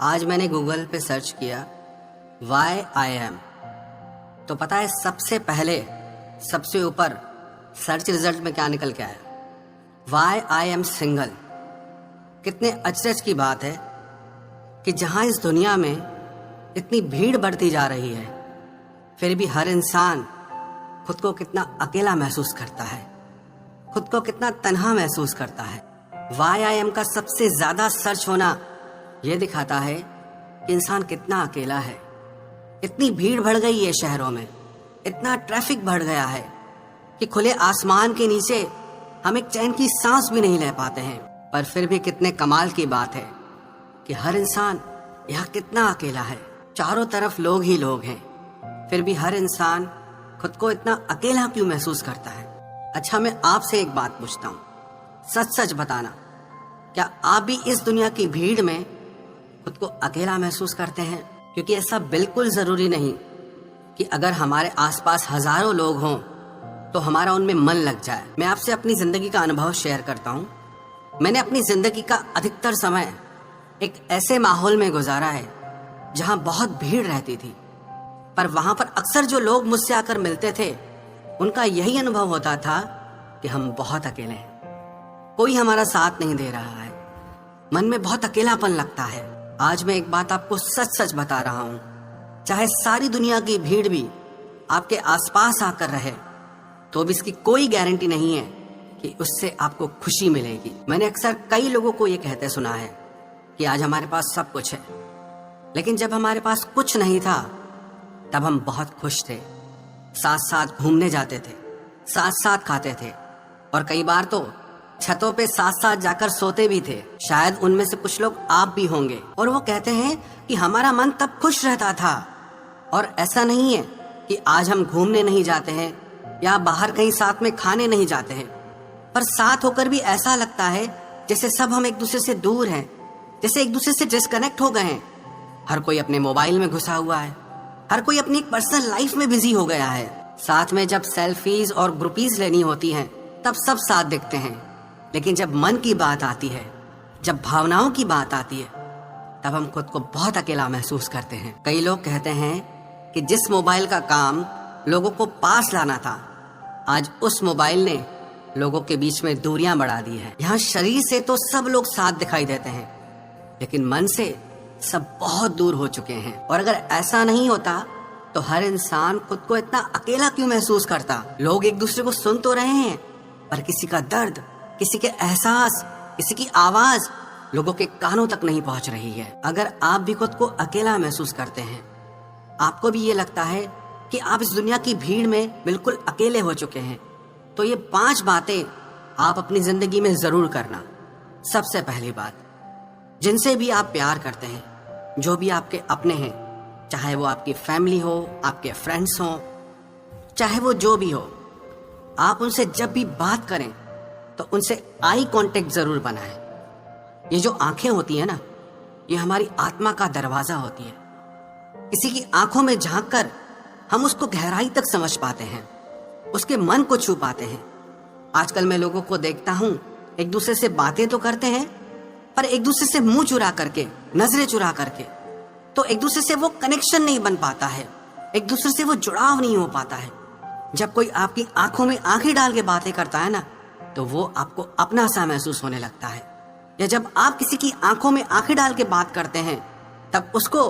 आज मैंने गूगल पे सर्च किया वाई आई एम, तो पता है सबसे पहले सबसे ऊपर सर्च रिजल्ट में क्या निकल के आया? Why I am single. कितने अचरज की बात है कि जहां इस दुनिया में इतनी भीड़ बढ़ती जा रही है, फिर भी हर इंसान खुद को कितना अकेला महसूस करता है, खुद को कितना तन्हा महसूस करता है। वाई आई एम का सबसे ज्यादा सर्च होना यह दिखाता है कि इंसान कितना अकेला है। इतनी भीड़ बढ़ गई है शहरों में, इतना ट्रैफिक बढ़ गया है कि खुले आसमान के नीचे हम एक चैन की सांस भी नहीं ले पाते हैं। पर फिर भी कितने कमाल की बात है कि हर इंसान यहाँ कितना अकेला है। चारों तरफ लोग ही लोग हैं, फिर भी हर इंसान खुद को इतना अकेला क्यों महसूस करता है? अच्छा, मैं आपसे एक बात पूछता हूँ, सच सच बताना, क्या आप भी इस दुनिया की भीड़ में खुद को अकेला महसूस करते हैं? क्योंकि ऐसा बिल्कुल जरूरी नहीं कि अगर हमारे आसपास हजारों लोग हों तो हमारा उनमें मन लग जाए। मैं आपसे अपनी जिंदगी का अनुभव शेयर करता हूँ। मैंने अपनी जिंदगी का अधिकतर समय एक ऐसे माहौल में गुजारा है जहाँ बहुत भीड़ रहती थी, पर वहां पर अक्सर जो लोग मुझसे आकर मिलते थे उनका यही अनुभव होता था कि हम बहुत अकेले हैं, कोई हमारा साथ नहीं दे रहा है, मन में बहुत अकेलापन लगता है। आज मैं एक बात आपको सच सच बता रहा हूं, चाहे सारी दुनिया की भीड़ भी आपके आसपास आकर रहे तो भी इसकी कोई गारंटी नहीं है कि उससे आपको खुशी मिलेगी। मैंने अक्सर कई लोगों को ये कहते सुना है कि आज हमारे पास सब कुछ है, लेकिन जब हमारे पास कुछ नहीं था तब हम बहुत खुश थे, साथ साथ घूमने जाते थे, साथ साथ खाते थे और कई बार तो छतों पे साथ साथ जाकर सोते भी थे। शायद उनमें से कुछ लोग आप भी होंगे और वो कहते हैं कि हमारा मन तब खुश रहता था। और ऐसा नहीं है कि आज हम घूमने नहीं जाते हैं या बाहर कहीं साथ में खाने नहीं जाते हैं, पर साथ होकर भी ऐसा लगता है जैसे सब हम एक दूसरे से दूर हैं, जैसे एक दूसरे से डिस्कनेक्ट हो गए हैं। हर कोई अपने मोबाइल में घुसा हुआ है, हर कोई अपनी एक पर्सनल लाइफ में बिजी हो गया है। साथ में जब सेल्फीज और ग्रुपीज लेनी होती हैं तब सब साथ दिखते हैं, लेकिन जब मन की बात आती है, जब भावनाओं की बात आती है, तब हम खुद को बहुत अकेला महसूस करते हैं। कई लोग कहते हैं कि जिस मोबाइल का काम लोगों को पास लाना था, आज उस मोबाइल ने लोगों के बीच में दूरियां बढ़ा दी है। यहाँ शरीर से तो सब लोग साथ दिखाई देते हैं, लेकिन मन से सब बहुत दूर हो चुके हैं। और अगर ऐसा नहीं होता तो हर इंसान खुद को इतना अकेला क्यों महसूस करता? लोग एक दूसरे को सुन तो रहे हैं, पर किसी का दर्द, किसी के एहसास, किसी की आवाज लोगों के कानों तक नहीं पहुंच रही है। अगर आप भी खुद को अकेला महसूस करते हैं, आपको भी ये लगता है कि आप इस दुनिया की भीड़ में बिल्कुल अकेले हो चुके हैं, तो ये 5 बातें आप अपनी जिंदगी में जरूर करना। सबसे पहली बात, जिनसे भी आप प्यार करते हैं, जो भी आपके अपने हैं, चाहे वो आपकी फैमिली हो, आपके फ्रेंड्स हो, चाहे वो जो भी हो, आप उनसे जब भी बात करें तो उनसे आई कांटेक्ट जरूर बनाएं। ये जो आंखें होती है ना, ये हमारी आत्मा का दरवाजा होती है। किसी की आंखों में झांककर हम उसको गहराई तक समझ पाते हैं, उसके मन को छू पाते हैं। आजकल मैं लोगों को देखता हूं, एक दूसरे से बातें तो करते हैं, पर एक दूसरे से मुंह चुरा करके, नजरें चुरा करके, तो एक दूसरे से वो कनेक्शन नहीं बन पाता है, एक दूसरे से वो जुड़ाव नहीं हो पाता है। जब कोई आपकी आंखों में आंखें डाल के बातें करता है ना, तो वो आपको अपना सा महसूस होने लगता है। या जब आप किसी की आंखों में आंखें डाल के बात करते हैं, तब उसको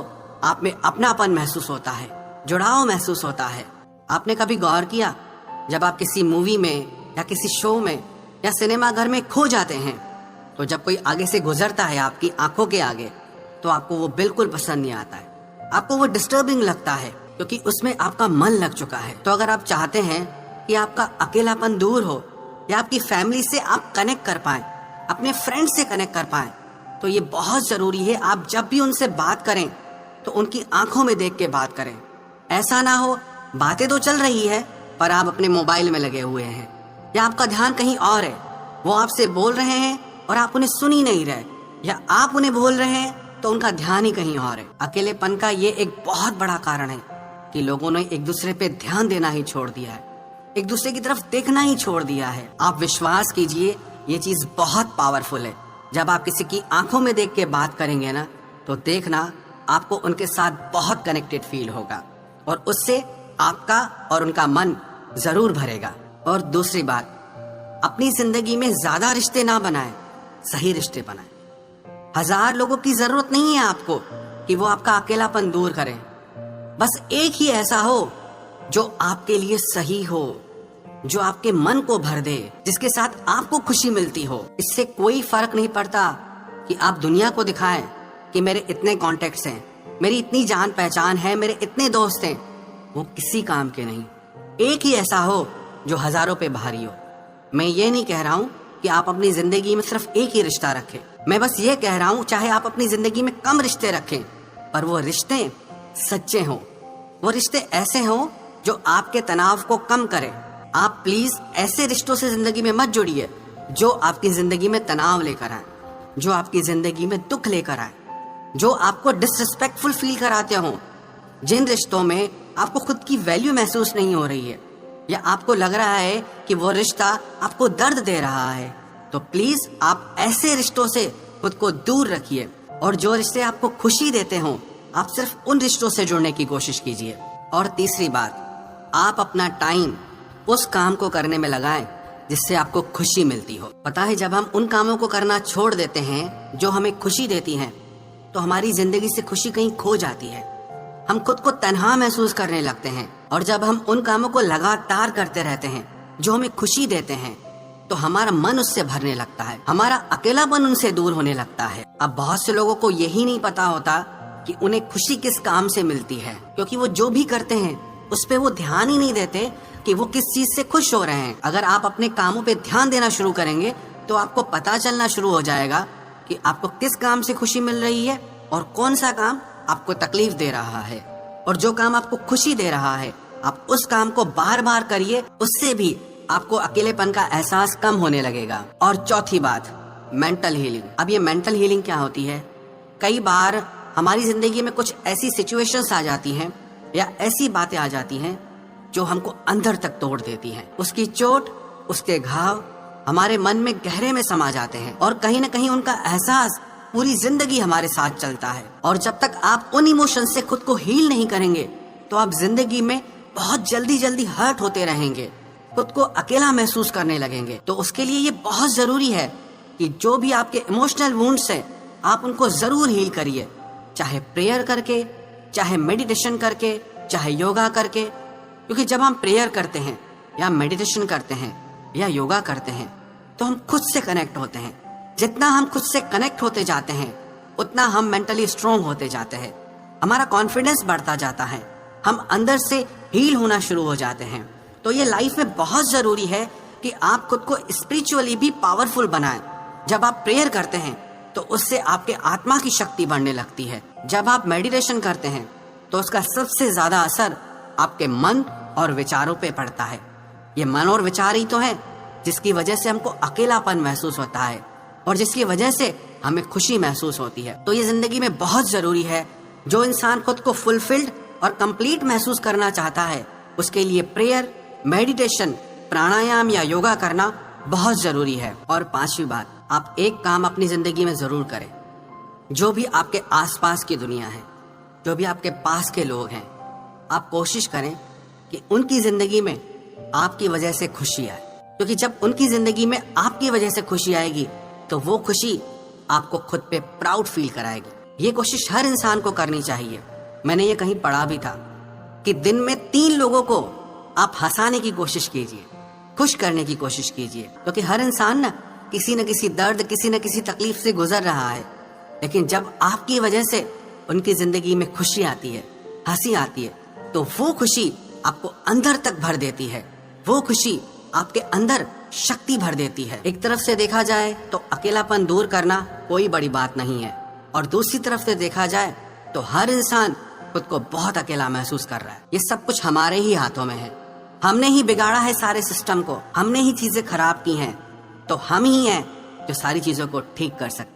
आप में अपनापन महसूस होता है, जुड़ाव महसूस होता है। आपने कभी गौर किया, जब आप किसी मूवी में या किसी शो में या सिनेमा घर में खो जाते हैं, तो जब कोई आगे से गुजरता है आपकी आंखों के आगे, तो आपको वो बिल्कुल पसंद नहीं आता है, आपको वो डिस्टर्बिंग लगता है, क्योंकि उसमें आपका मन लग चुका है। तो अगर आप चाहते हैं कि आपका अकेलापन दूर हो या आपकी फैमिली से आप कनेक्ट कर पाएं, अपने फ्रेंड से कनेक्ट कर पाएं, तो ये बहुत जरूरी है आप जब भी उनसे बात करें तो उनकी आंखों में देख के बात करें। ऐसा ना हो बातें तो चल रही है पर आप अपने मोबाइल में लगे हुए हैं, या आपका ध्यान कहीं और है, वो आपसे बोल रहे हैं और आप उन्हें सुन ही नहीं रहे, या आप उन्हें बोल रहे हैं तो उनका ध्यान ही कहीं और है। अकेलेपन का ये एक बहुत बड़ा कारण है कि लोगों ने एक दूसरे पे ध्यान देना ही छोड़ दिया है, एक दूसरे की तरफ देखना ही छोड़ दिया है। आप विश्वास कीजिए, ये चीज बहुत पावरफुल है। जब आप किसी की आंखों में देख के बात करेंगे ना, तो देखना आपको उनके साथ बहुत कनेक्टेड फील होगा और उससे आपका और उनका मन जरूर भरेगा। और दूसरी बात, अपनी जिंदगी में ज्यादा रिश्ते ना बनाएं, सही रिश्ते बनाएं। 1000 लोगों की जरूरत नहीं है आपको कि वो आपका अकेलापन दूर करें। बस एक ही ऐसा हो जो आपके लिए सही हो, जो आपके मन को भर दे, जिसके साथ आपको खुशी मिलती हो। इससे कोई फर्क नहीं पड़ता कि आप दुनिया को दिखाएं कि मेरे इतने कॉन्टेक्ट्स हैं, मेरी इतनी जान पहचान है, मेरे इतने दोस्त हैं। वो किसी काम के नहीं। एक ही ऐसा हो जो हजारों पे भारी हो। मैं ये नहीं कह रहा हूँ कि आप अपनी जिंदगी में सिर्फ एक ही रिश्ता रखें। मैं बस ये कह रहा हूँ चाहे आप अपनी जिंदगी में कम रिश्ते रखें, पर वो रिश्ते सच्चे हों, वो रिश्ते ऐसे हों जो आपके तनाव को कम करें। आप प्लीज ऐसे रिश्तों से जिंदगी में मत जुड़िए जो आपकी जिंदगी में तनाव लेकर आए, जो आपकी जिंदगी में दुख लेकर आए, जो आपको डिसरिस्पेक्टफुल फील कराते हो। जिन रिश्तों में आपको खुद की वैल्यू महसूस नहीं हो रही है या आपको लग रहा है कि वो रिश्ता आपको दर्द दे रहा है, तो प्लीज आप ऐसे रिश्तों से खुद को दूर रखिए। और जो रिश्ते आपको खुशी देते हो, आप सिर्फ उन रिश्तों से जुड़ने की कोशिश कीजिए। और तीसरी बात, आप अपना टाइम उस काम को करने में लगाएं जिससे आपको खुशी मिलती हो। पता है, जब हम उन कामों को करना छोड़ देते हैं जो हमें खुशी देती हैं, तो हमारी जिंदगी से खुशी कहीं खो जाती है। हम खुद को तन्हा महसूस करने लगते हैं। और जब हम उन कामों को लगातार करते रहते हैं जो हमें खुशी देते हैं, तो हमारा मन उससे भरने लगता है, हमारा अकेलापन उनसे दूर होने लगता है। अब बहुत से लोगों को यही नहीं पता होता कि उन्हें खुशी किस काम से मिलती है, क्योंकि वो जो भी करते हैं उस पे वो ध्यान ही नहीं देते कि वो किस चीज से खुश हो रहे हैं। अगर आप अपने कामों पे ध्यान देना शुरू करेंगे तो आपको पता चलना शुरू हो जाएगा कि आपको किस काम से खुशी मिल रही है और कौन सा काम आपको तकलीफ दे रहा है। और जो काम आपको खुशी दे रहा है, आप उस काम को बार बार करिए, उससे भी आपको अकेलेपन का एहसास कम होने लगेगा। और चौथी बात, मेंटल हीलिंग। अब ये मेंटल हीलिंग क्या होती है? कई बार हमारी जिंदगी में कुछ ऐसी सिचुएशंस आ जाती हैं या ऐसी बातें आ जाती हैं जो हमको अंदर तक तोड़ देती हैं। उसकी चोट, उसके घाव हमारे मन में गहरे में समा जाते हैं और कहीं न कहीं उनका एहसास पूरी जिंदगी हमारे साथ चलता है। और जब तक आप उन इमोशन से खुद को हील नहीं करेंगे, तो आप जिंदगी में बहुत जल्दी हर्ट होते रहेंगे, खुद को अकेला महसूस करने लगेंगे। तो उसके लिए ये बहुत जरूरी है कि जो भी आपके इमोशनल वुंड्स हैं, आप उनको जरूर हील करिए, चाहे प्रेयर करके, चाहे मेडिटेशन करके, चाहे योगा करके। क्योंकि जब हम प्रेयर करते हैं या मेडिटेशन करते हैं या योगा करते हैं, तो हम खुद से कनेक्ट होते हैं। जितना हम खुद से कनेक्ट होते जाते हैं, उतना हम मेंटली स्ट्रोंग होते जाते हैं, हमारा कॉन्फिडेंस बढ़ता जाता है, हम अंदर से हील होना शुरू हो जाते हैं। तो ये लाइफ में बहुत जरूरी है कि आप खुद को स्पिरिचुअली भी पावरफुल बनाएं। जब आप प्रेयर करते हैं तो उससे आपके आत्मा की शक्ति बढ़ने लगती है। जब आप मेडिटेशन करते हैं तो उसका सबसे ज्यादा असर आपके मन और विचारों पे पड़ता है। ये मन और विचार ही तो है जिसकी वजह से हमको अकेलापन महसूस होता है और जिसकी वजह से हमें खुशी महसूस होती है। तो ये जिंदगी में बहुत जरूरी है। जो इंसान खुद को फुलफिल्ड और कंप्लीट महसूस करना चाहता है, उसके लिए प्रेयर, मेडिटेशन, प्राणायाम या योगा करना बहुत जरूरी है। और पांचवी बात, आप एक काम अपनी जिंदगी में जरूर करें। जो भी आपके आसपास की दुनिया है, जो भी आपके पास के लोग हैं, आप कोशिश करें कि उनकी जिंदगी में आपकी वजह से खुशी आए। क्योंकि जब उनकी जिंदगी में आपकी वजह से खुशी आएगी, तो वो खुशी आपको खुद पे प्राउड फील कराएगी। ये कोशिश हर इंसान को करनी चाहिए। मैंने ये कहीं पढ़ा भी था कि दिन में 3 लोगों को आप हंसाने की कोशिश कीजिए, खुश करने की कोशिश कीजिए। क्योंकि हर इंसान न किसी दर्द, किसी न किसी तकलीफ से गुजर रहा है। लेकिन जब आपकी वजह से उनकी जिंदगी में खुशी आती है, हंसी आती है, तो वो खुशी आपको अंदर तक भर देती है। वो खुशी आपके अंदर शक्ति भर देती है। एक तरफ से देखा जाए तो अकेलापन दूर करना कोई बड़ी बात नहीं है, और दूसरी तरफ से देखा जाए तो हर इंसान खुद को बहुत अकेला महसूस कर रहा है। ये सब कुछ हमारे ही हाथों में है। हमने ही बिगाड़ा है सारे सिस्टम को, हमने ही चीजें खराब की हैं। तो हम ही हैं जो सारी चीजों को ठीक कर सकते हैं।